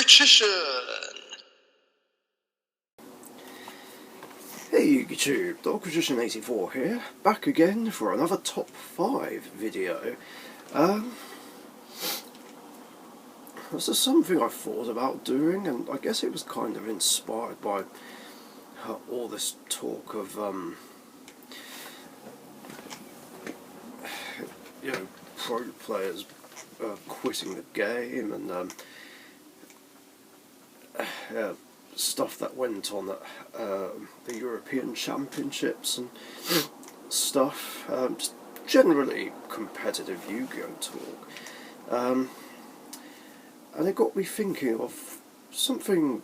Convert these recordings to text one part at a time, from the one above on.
Magician! Hey YouTube, DogMagician84 here, back again for another top 5 video. This is something I thought about doing, and I guess it was kind of inspired by all this talk of, you know, pro players quitting the game, and stuff that went on at the European Championships and stuff, just generally competitive Yu-Gi-Oh talk, and it got me thinking of something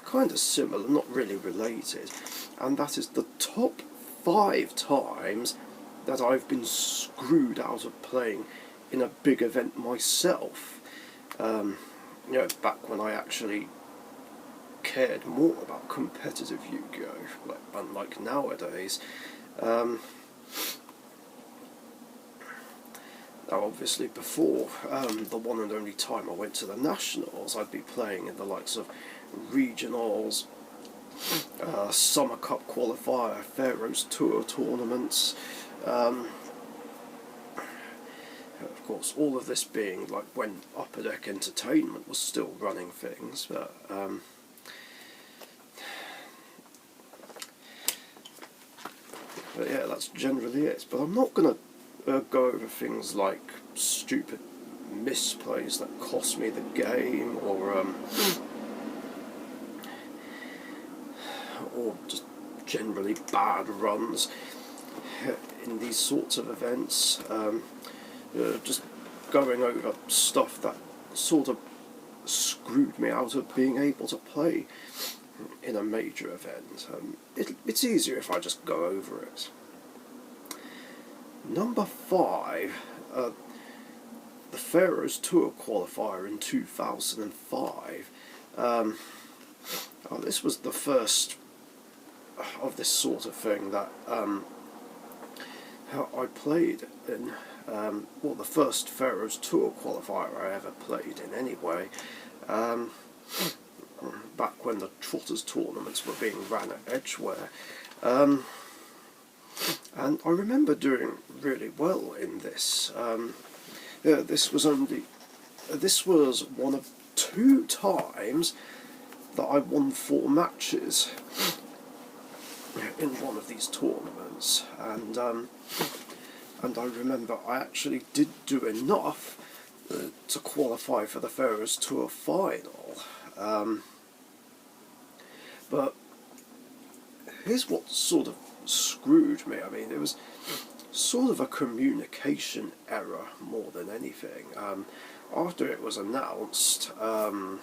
kind of similar, not really related, and that is the top 5 times that I've been screwed out of playing in a big event myself. You know, back when I actually cared more about competitive Yu-Gi-Oh, like, unlike nowadays. Now obviously before the one and only time I went to the Nationals, I'd be playing in the likes of regionals, Summer Cup qualifier, Pharaoh's Tour tournaments, of course all of this being like when Upper Deck Entertainment was still running things, but yeah, that's generally it. But I'm not going to go over things like stupid misplays that cost me the game, or just generally bad runs in these sorts of events. Just going over stuff that sort of screwed me out of being able to play in a major event. It's easier if I just go over it. Number 5, the Pharaoh's Tour qualifier in 2005. This was the first of this sort of thing that I played in. Well, the first Pharaoh's Tour qualifier I ever played in anyway. Back when the Trotters tournaments were being ran at Edgware. And I remember doing really well in this. This was one of 2 times that I won 4 matches in one of these tournaments, and I remember I actually did do enough to qualify for the Pharaoh's Tour final. But here's what sort of screwed me. I mean, it was sort of a communication error more than anything. After it was announced, you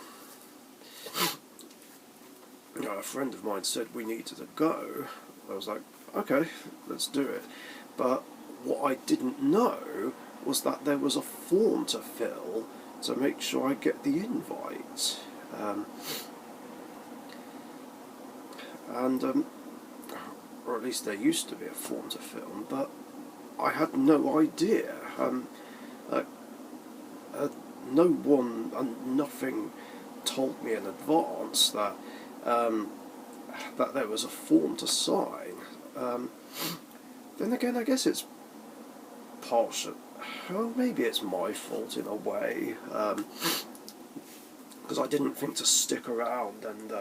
know, a friend of mine said we needed to go. I was like, okay, let's do it. But what I didn't know was that there was a form to fill to make sure I get the invite. Or at least there used to be a form to fill, but I had no idea. Nothing told me in advance that that there was a form to sign. Then again, I guess it's partial. Well, maybe it's my fault in a way, because I didn't think to stick around and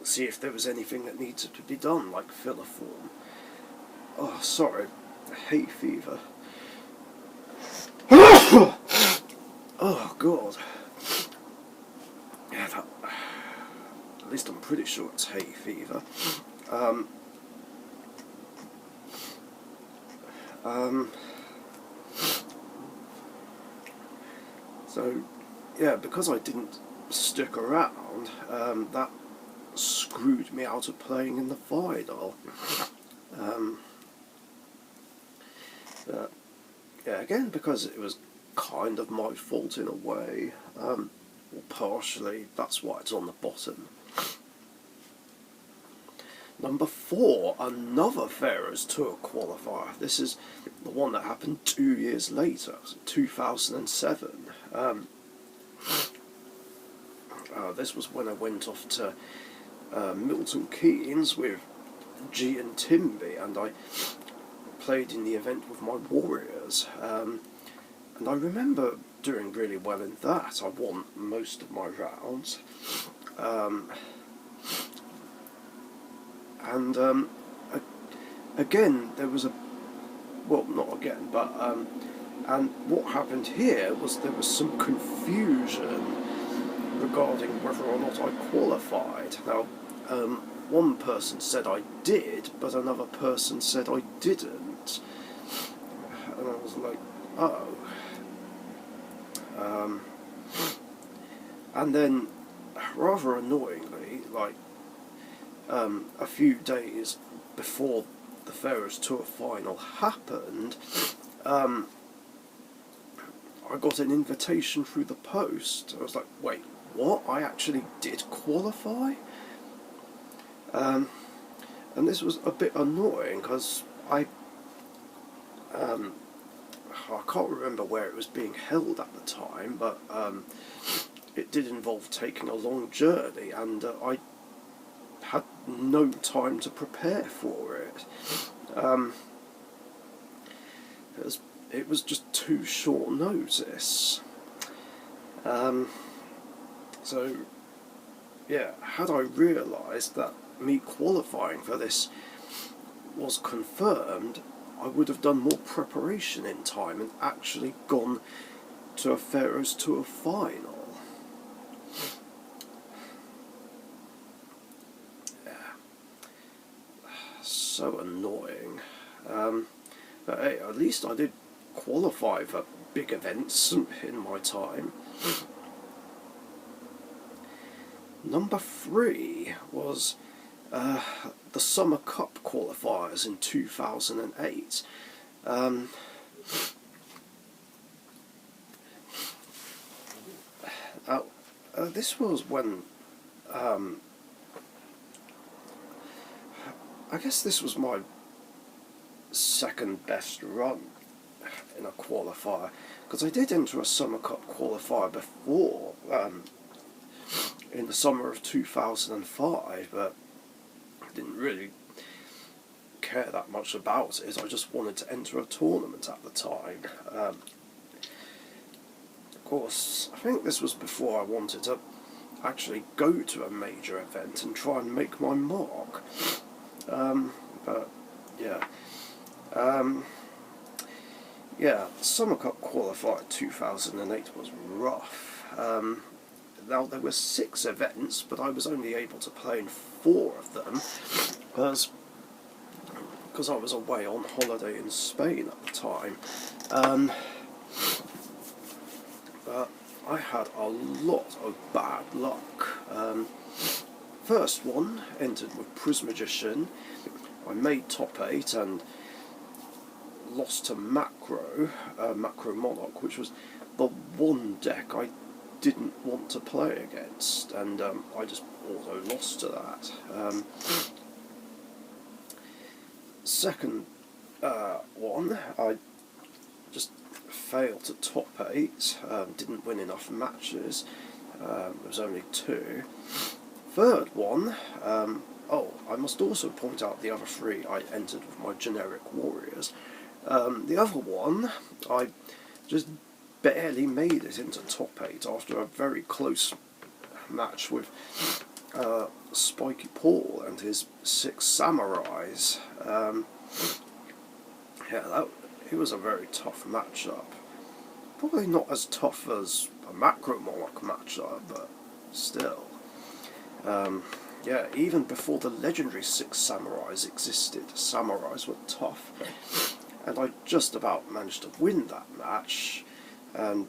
see if there was anything that needed to be done, like fill a form. Oh, sorry, hay fever. Oh God. Yeah, that. At least I'm pretty sure it's hay fever. So, yeah, because I didn't stick around, that screwed me out of playing in the final. Yeah, again, because it was kind of my fault in a way. Well, partially, that's why it's on the bottom. Number 4, another Pharaoh's Tour qualifier. This is the one that happened 2 years later, 2007. This was when I went off to Milton Keynes with G and Timby, and I played in the event with my Warriors. And I remember doing really well in that. I won most of my rounds. Again, there was well, not again, but and what happened here was there was some confusion regarding whether or not I qualified. Now, one person said I did, but another person said I didn't, and I was like, oh. And then, rather annoyingly, like a few days before the Pharaohs Tour final happened, I got an invitation through the post. I was like, wait, what? I actually did qualify? And this was a bit annoying because I can't remember where it was being held at the time, but it did involve taking a long journey, and I had no time to prepare for it. It was just too short notice. So, yeah, had I realised that me qualifying for this was confirmed, I would have done more preparation in time and actually gone to a Pharaohs Tour final. So annoying. But hey, at least I did qualify for big events in my time. Number 3 was the Summer Cup qualifiers in 2008. This was when I guess this was my second best run in a qualifier, because I did enter a Summer Cup qualifier before, in the summer of 2005, but I didn't really care that much about it. I just wanted to enter a tournament at the time. Of course, I think this was before I wanted to actually go to a major event and try and make my mark. But yeah, Summer Cup qualifier 2008 was rough. Now there were 6 events, but I was only able to play in 4 of them because I was away on holiday in Spain at the time. But I had a lot of bad luck. First one entered with Prismagician. I made top 8 and lost to Macro Monarch, which was the one deck I didn't want to play against, and I just auto lost to that. Second one, I just failed to top 8, didn't win enough matches, there was only 2. Third one, I must also point out the other 3 I entered with my generic Warriors. The other one, I just barely made it into top 8 after a very close match with Spiky Paul and his 6 Samurais. It was a very tough matchup. Probably not as tough as a Macro Monarch matchup, but still. Even before the legendary 6 Samurais existed, Samurais were tough. And I just about managed to win that match, and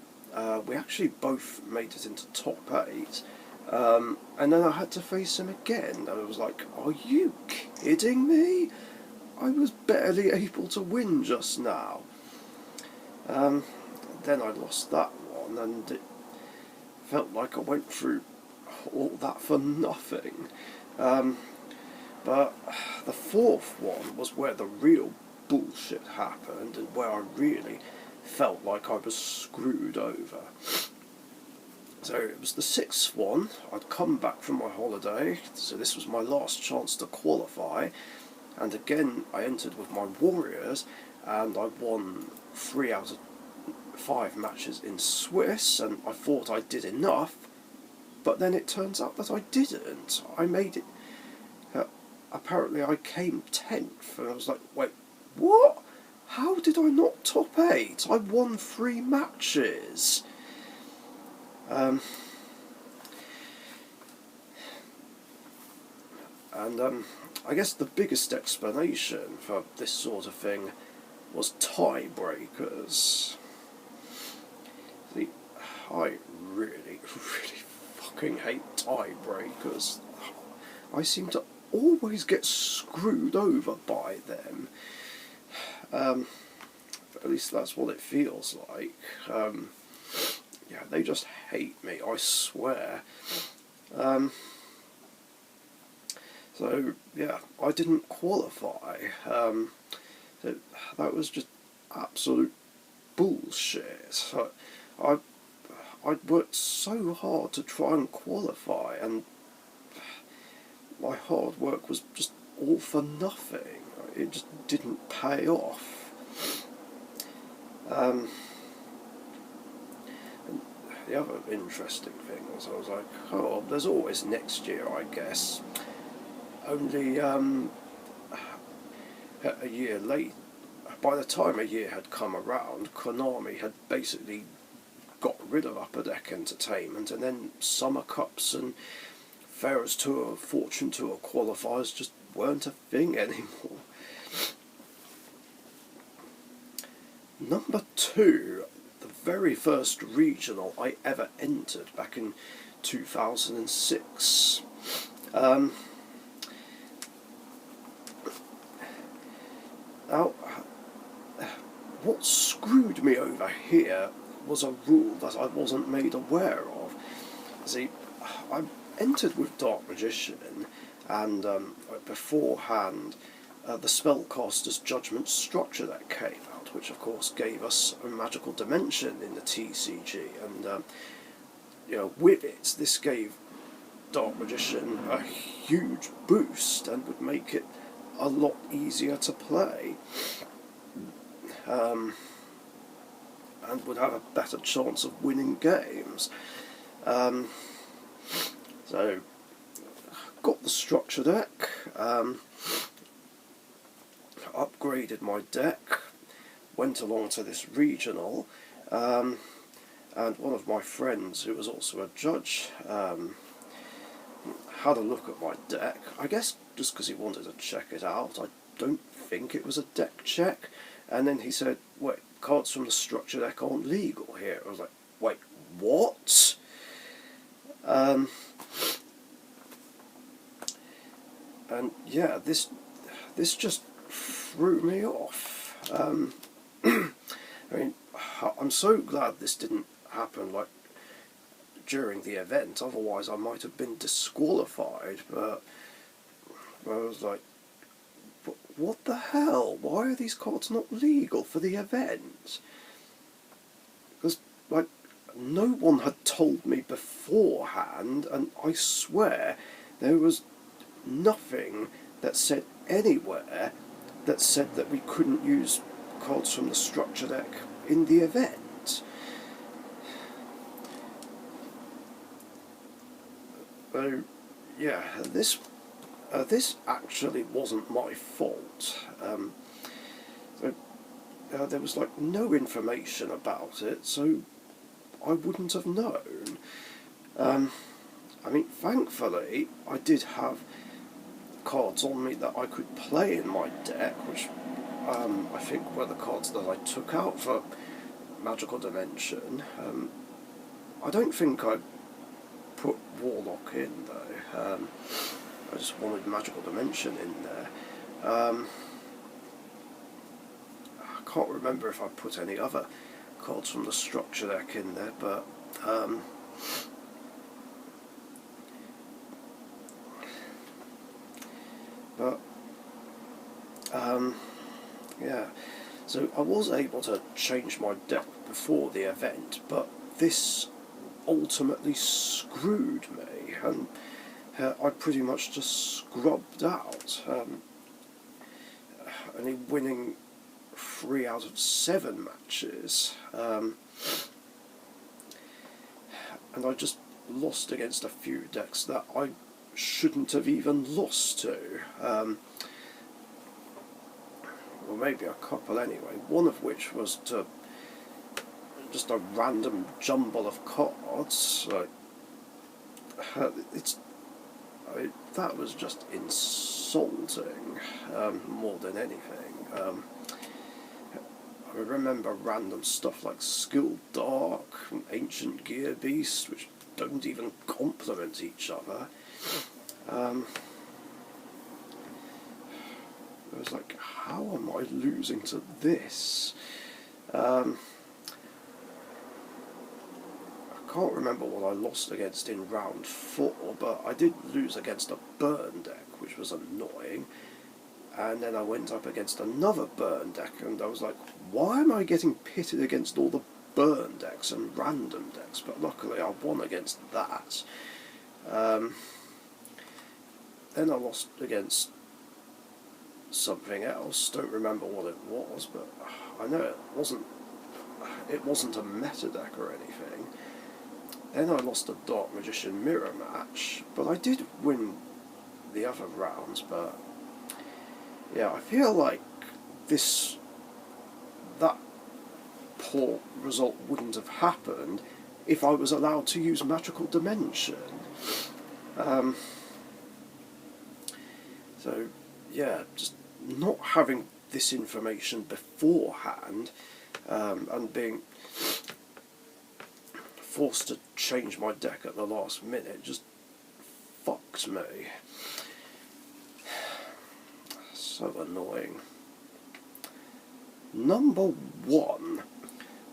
we actually both made it into top 8, and then I had to face him again, and I was like, are you kidding me? I was barely able to win just now. Then I lost that one, and it felt like I went through all that for nothing. But the 4th one was where the real bullshit happened, and where I really felt like I was screwed over. So it was the sixth one. I'd come back from my holiday, so this was my last chance to qualify. And again, I entered with my Warriors, and I won 3 out of 5 matches in Swiss, and I thought I did enough, but then it turns out that I didn't. I made it. Apparently, I came 10th, and I was like, wait, what? How did I not top 8? I won 3 matches. And I guess the biggest explanation for this sort of thing was tiebreakers. See, I really, really fucking hate tiebreakers. I seem to always get screwed over by them. At least that's what it feels like. Yeah, they just hate me, I swear. So, yeah, I didn't qualify. So that was just absolute bullshit. I'd worked so hard to try and qualify, and my hard work was just all for nothing. It just didn't pay off. And the other interesting thing was I was like, oh, there's always next year, I guess. Only a year late, by the time a year had come around, Konami had basically got rid of Upper Deck Entertainment, and then Summer Cups and Farah's Tour, Fortune Tour qualifiers just weren't a thing anymore. Number 2, the very first regional I ever entered back in 2006. Now, what screwed me over here was a rule that I wasn't made aware of. See, I entered with Dark Magician, and beforehand, the Spellcaster's Judgment structure that came out, which of course gave us a magical dimension in the TCG, and with it, this gave Dark Magician a huge boost and would make it a lot easier to play, and would have a better chance of winning games. So, got the structure deck, upgraded my deck, went along to this regional, and one of my friends, who was also a judge, had a look at my deck. I guess just because he wanted to check it out. I don't think it was a deck check. And then he said, wait, cards from the structure deck aren't legal here. I was like, wait, what? And yeah, this just threw me off. I mean, I'm so glad this didn't happen like during the event, otherwise I might have been disqualified, but I was like, what the hell? Why are these cards not legal for the event? Because, like, no one had told me beforehand, and I swear there was nothing that said anywhere that said that we couldn't use cards from the structure deck in the event. So, yeah, this actually wasn't my fault. There was like no information about it, so I wouldn't have known. I mean, thankfully, I did have cards on me that I could play in my deck, which I think were the cards that I took out for Magical Dimension. I don't think I put Warlock in, though. I just wanted Magical Dimension in there. I can't remember if I put any other cards from the structure deck in there, but yeah. So I was able to change my deck before the event, but this ultimately screwed me, and I pretty much just scrubbed out, only winning 3 out of 7 matches, and I just lost against a few decks that I shouldn't have even lost to. Well, maybe a couple anyway, one of which was to just a random jumble of cards. That was just insulting, more than anything. I remember random stuff like Skilled Dark and Ancient Gear Beast, which don't even complement each other. It was like, how am I losing to this? I can't remember what I lost against in round 4, but I did lose against a burn deck, which was annoying. And then I went up against another burn deck, and I was like, why am I getting pitted against all the burn decks and random decks? But luckily I won against that. Then I lost against something else, don't remember what it was, but I know it wasn't a meta deck or anything. Then I lost a Dark Magician mirror match, but I did win the other rounds. But yeah, I feel like that poor result wouldn't have happened if I was allowed to use Magical Dimension. So yeah, just not having this information beforehand, and being forced to change my deck at the last minute just fucked me. So annoying. Number 1,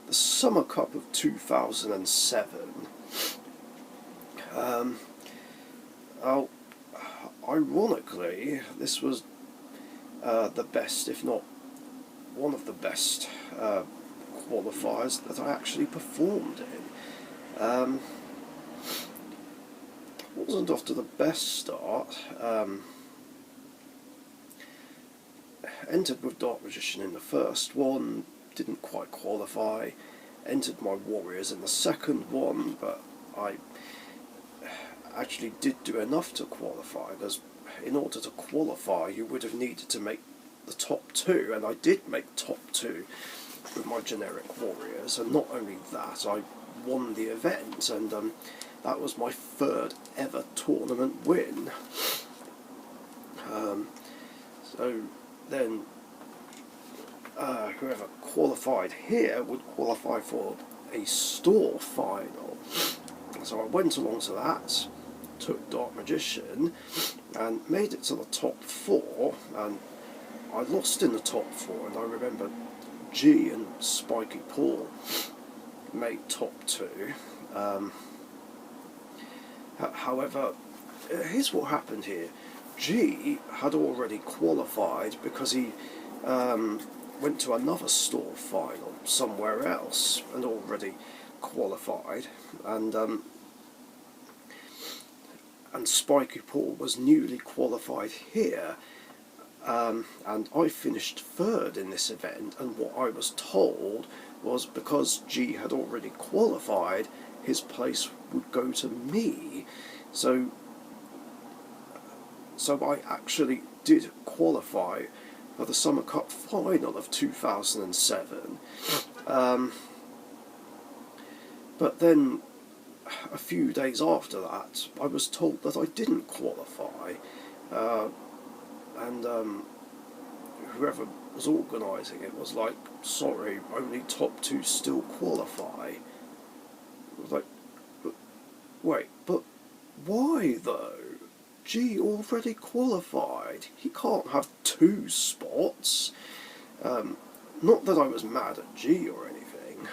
the Summer Cup of 2007. Ironically, this was the best, if not one of the best, qualifiers that I actually performed in. Wasn't off to the best start. Entered with Dark Magician in the first one, didn't quite qualify. Entered my Warriors in the second one, but I actually did do enough to qualify, because in order to qualify you would have needed to make the top 2, and I did make top 2 with my generic Warriors, and not only that, I won the event, and that was my 3rd ever tournament win. So then whoever qualified here would qualify for a store final. So I went along to that, took Dark Magician, and made it to the top 4, and I lost in the top 4, and I remember G and Spiky Paul made top 2. However, here's what happened here. G had already qualified because he went to another store final somewhere else and already qualified, and Spiky Paul was newly qualified here, and I finished 3rd in this event, and what I was told was because G had already qualified, his place would go to me. So I actually did qualify for the Summer Cup final of 2007. But then, a few days after that, I was told that I didn't qualify, and whoever was organising it was like, sorry, only top 2 still qualify. I was like, wait, but why though? G already qualified. He can't have 2 spots. Not that I was mad at G or anything.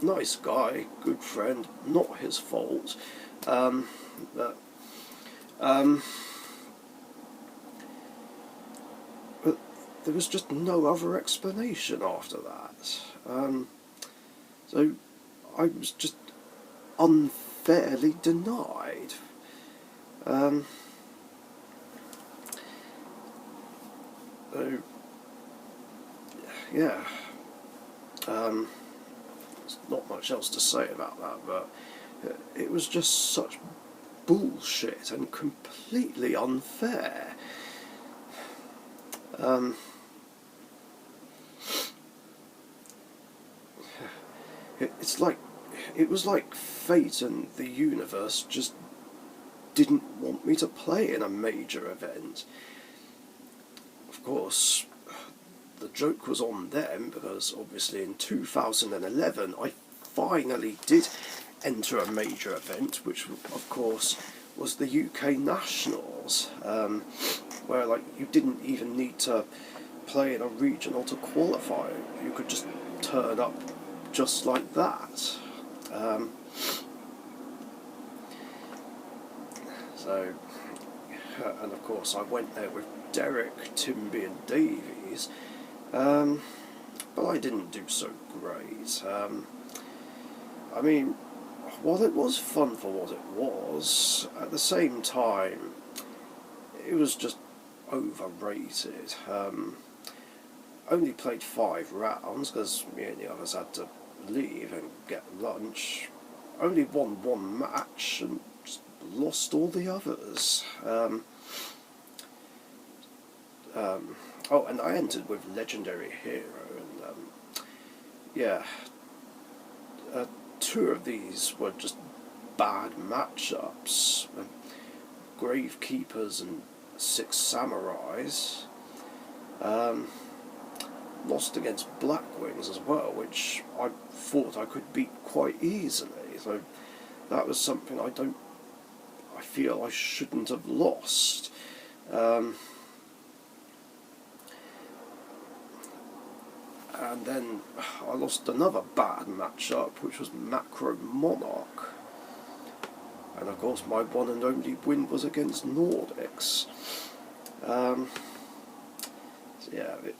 Nice guy, good friend, not his fault. But there was just no other explanation after that. So I was just unfairly denied. So, yeah, there's not much else to say about that, but it was just such bullshit and completely unfair. It's like, it was like fate and the universe just didn't want me to play in a major event. Of course, the joke was on them, because obviously in 2011 I finally did enter a major event, which of course was the UK Nationals, where like you didn't even need to play in a regional to qualify. You could just turn up just like that. So, and of course I went there with Derek, Timby and Davies, but I didn't do so great. I mean, while it was fun for what it was, at the same time, it was just overrated. Only played 5 rounds, because me and the others had to leave and get lunch. Only won 1 match and just lost all the others. Oh, and I entered with Legendary Hero, and yeah, 2 of these were just bad matchups. Gravekeepers and 6 Samurais. Lost against Blackwings as well, which I thought I could beat quite easily. So that was something I feel I shouldn't have lost. And then I lost another bad matchup, which was Macro Monarch. And of course my one and only win was against Nordics. So yeah, it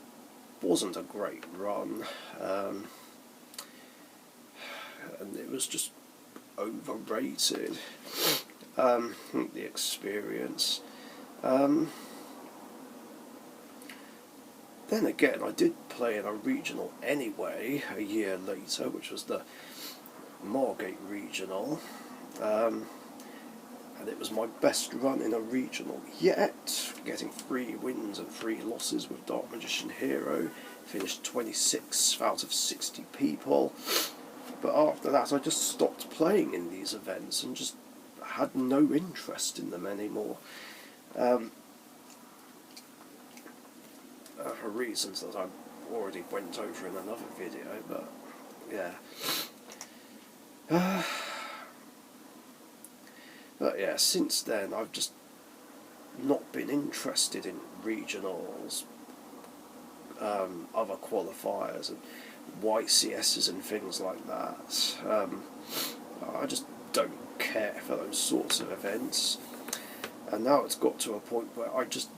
wasn't a great run. And it was just overrated, the experience. Then again, I did play in a regional anyway a year later, which was the Margate Regional, and it was my best run in a regional yet, getting 3 wins and 3 losses with Dark Magician Hero, finished 26th out of 60 people. But after that I just stopped playing in these events and just had no interest in them anymore. For reasons that I already went over in another video, but yeah. But yeah, since then I've just not been interested in regionals, other qualifiers and YCSs and things like that. I just don't care for those sorts of events, and now it's got to a point where I just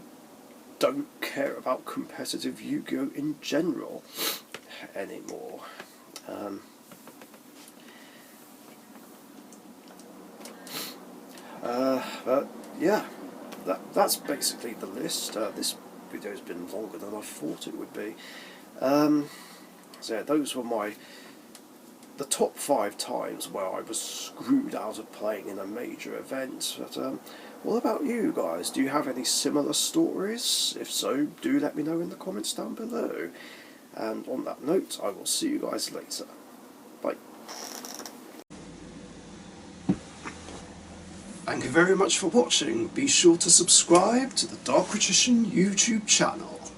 don't care about competitive Yu-Gi-Oh! In general anymore. But yeah, that's basically the list. This video's been longer than I thought it would be. So yeah, those were the top 5 times where I was screwed out of playing in a major event. But what about you guys? Do you have any similar stories? If so, do let me know in the comments down below. And on that note, I will see you guys later. Bye. Thank you very much for watching. Be sure to subscribe to the Dark Magician YouTube channel.